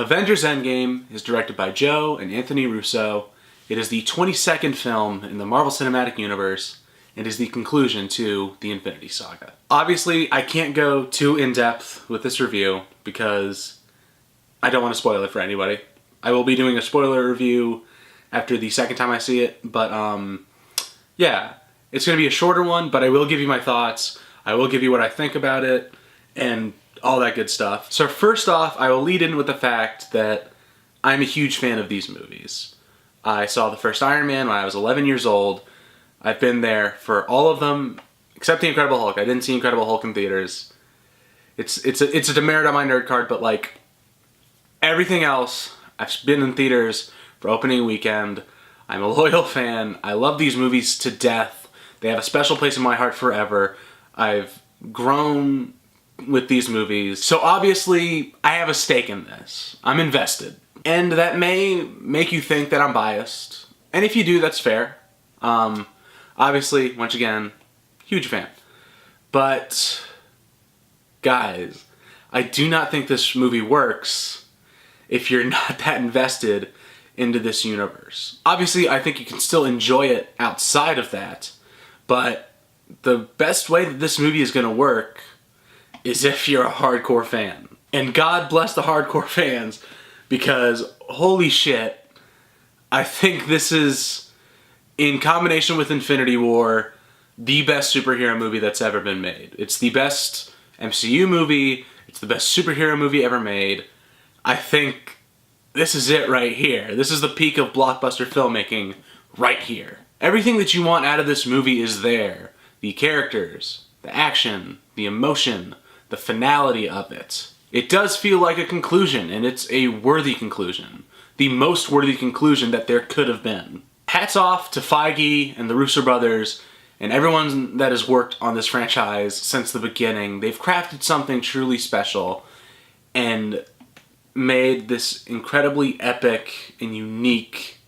Avengers Endgame is directed by Joe and Anthony Russo. It is the 22nd film in the Marvel Cinematic Universe and is the conclusion to the Infinity Saga. Obviously, I can't go too in-depth with this review because I don't want to spoil it for anybody. I will be doing a spoiler review after the second time I see it, but yeah, it's going to be a shorter one, but I will give you my thoughts. I will give you what I think about it and all that good stuff. So first off, I will lead in with the fact that I'm a huge fan of these movies. I saw the first Iron Man when I was 11 years old. I've been there for all of them, except The Incredible Hulk. I didn't see Incredible Hulk in theaters. It's a demerit on my nerd card, but like everything else, I've been in theaters for opening weekend. I'm a loyal fan. I love these movies to death. They have a special place in my heart forever. I've grown with these movies. So obviously, I have a stake in this. I'm invested. And that may make you think that I'm biased. And if you do, that's fair. Obviously, once again, huge fan. But, guys, I do not think this movie works if you're not that invested into this universe. Obviously, I think you can still enjoy it outside of that, but the best way that this movie is going to work is if you're a hardcore fan. And God bless the hardcore fans, because holy shit, I think this is, in combination with Infinity War, the best superhero movie that's ever been made. It's the best MCU movie, it's the best superhero movie ever made. I think this is it right here. This is the peak of blockbuster filmmaking right here. Everything that you want out of this movie is there. The characters, the action, the emotion, the finality of it. It does feel like a conclusion, and it's a worthy conclusion. The most worthy conclusion that there could have been. Hats off to Feige and the Russo brothers and everyone that has worked on this franchise since the beginning. They've crafted something truly special and made this incredibly epic and unique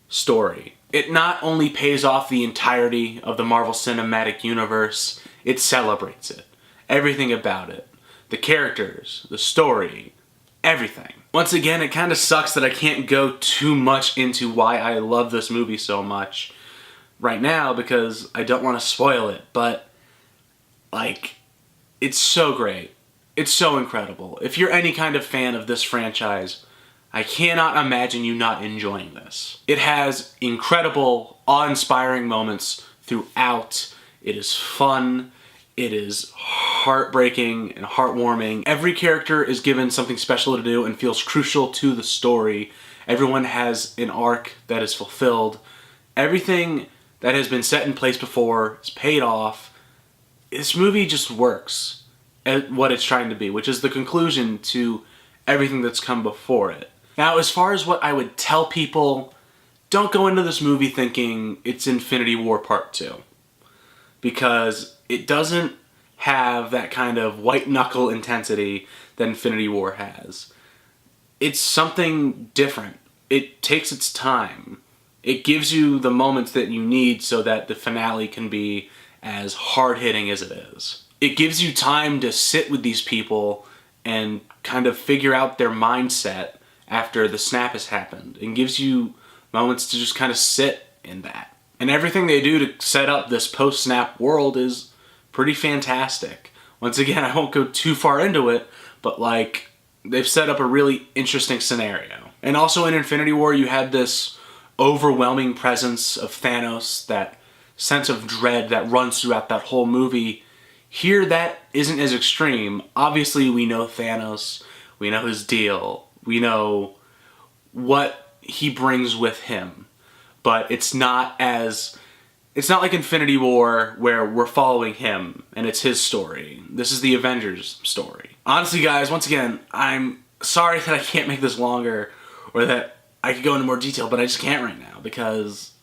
story. It not only pays off the entirety of the Marvel Cinematic Universe, it celebrates it. Everything about it. The characters, the story, everything. Once again, it kind of sucks that I can't go too much into why I love this movie so much right now because I don't want to spoil it, but like, it's so great. It's so incredible. If you're any kind of fan of this franchise, I cannot imagine you not enjoying this. It has incredible, awe-inspiring moments throughout. It is fun. It is heartbreaking and heartwarming. Every character is given something special to do and feels crucial to the story. Everyone has an arc that is fulfilled. Everything that has been set in place before is paid off. This movie just works at what it's trying to be, which is the conclusion to everything that's come before it. Now, as far as what I would tell people, don't go into this movie thinking it's Infinity War Part 2. Because it doesn't have that kind of white-knuckle intensity that Infinity War has. It's something different. It takes its time. It gives you the moments that you need so that the finale can be as hard-hitting as it is. It gives you time to sit with these people and kind of figure out their mindset after the snap has happened. It gives you moments to just kind of sit in that. And everything they do to set up this post-snap world is pretty fantastic. Once again, I won't go too far into it, but like, they've set up a really interesting scenario. And also in Infinity War, you had this overwhelming presence of Thanos, that sense of dread that runs throughout that whole movie. Here, that isn't as extreme. Obviously, we know Thanos, we know his deal, we know what he brings with him. But it's not like Infinity War where we're following him and it's his story. This is the Avengers story. Honestly, guys, once again, I'm sorry that I can't make this longer or that I could go into more detail, but I just can't right now because,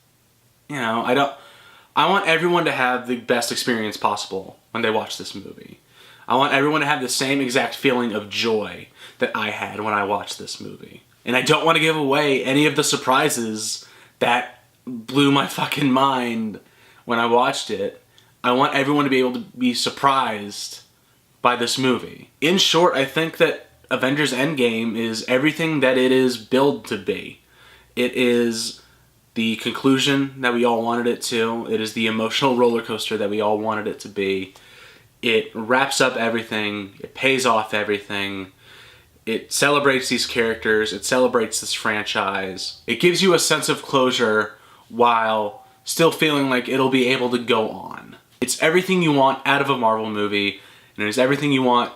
you know, I want everyone to have the best experience possible when they watch this movie. I want everyone to have the same exact feeling of joy that I had when I watched this movie. And I don't want to give away any of the surprises that blew my fucking mind when I watched it. I want everyone to be able to be surprised by this movie. In short, I think that Avengers Endgame is everything that it is billed to be. It is the conclusion that we all wanted it to. It is the emotional roller coaster that we all wanted it to be. It wraps up everything. It pays off everything. It celebrates these characters. It celebrates this franchise. It gives you a sense of closure while still feeling like it'll be able to go on. It's everything you want out of a Marvel movie, and it is everything you want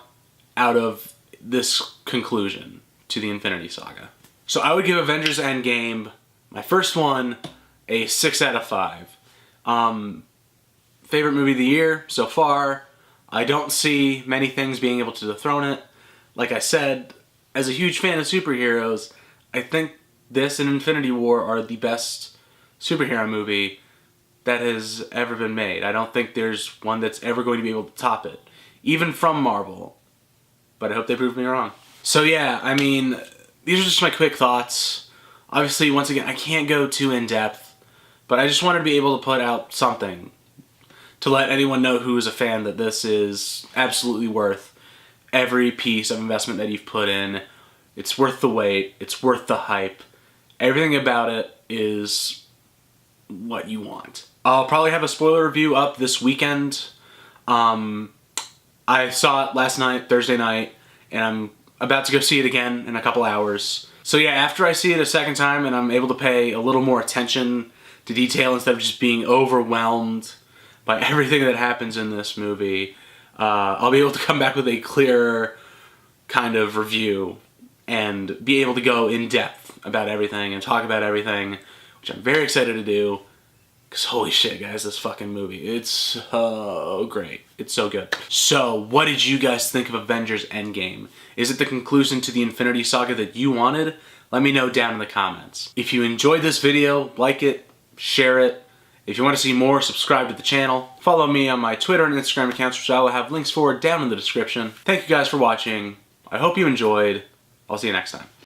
out of this conclusion to the Infinity Saga. So I would give Avengers Endgame, my first one, a 6 out of 5. Favorite movie of the year so far. I don't see many things being able to dethrone it. Like I said, as a huge fan of superheroes, I think this and Infinity War are the best superhero movie that has ever been made. I don't think there's one that's ever going to be able to top it, even from Marvel. But I hope they prove me wrong. So yeah, I mean, these are just my quick thoughts. Obviously, once again, I can't go too in-depth, but I just wanted to be able to put out something to let anyone know who is a fan that this is absolutely worth every piece of investment that you've put in. It's worth the wait. It's worth the hype. Everything about it is what you want. I'll probably have a spoiler review up this weekend. I saw it last night, Thursday night, and I'm about to go see it again in a couple hours. So yeah, after I see it a second time and I'm able to pay a little more attention to detail instead of just being overwhelmed by everything that happens in this movie, I'll be able to come back with a clearer kind of review and be able to go in depth about everything and talk about everything, which I'm very excited to do. Because holy shit, guys, this fucking movie, it's so great. It's so good. So, what did you guys think of Avengers Endgame? Is it the conclusion to the Infinity Saga that you wanted? Let me know down in the comments. If you enjoyed this video, like it, share it. If you want to see more, subscribe to the channel. Follow me on my Twitter and Instagram accounts, which I will have links for down in the description. Thank you guys for watching. I hope you enjoyed. I'll see you next time.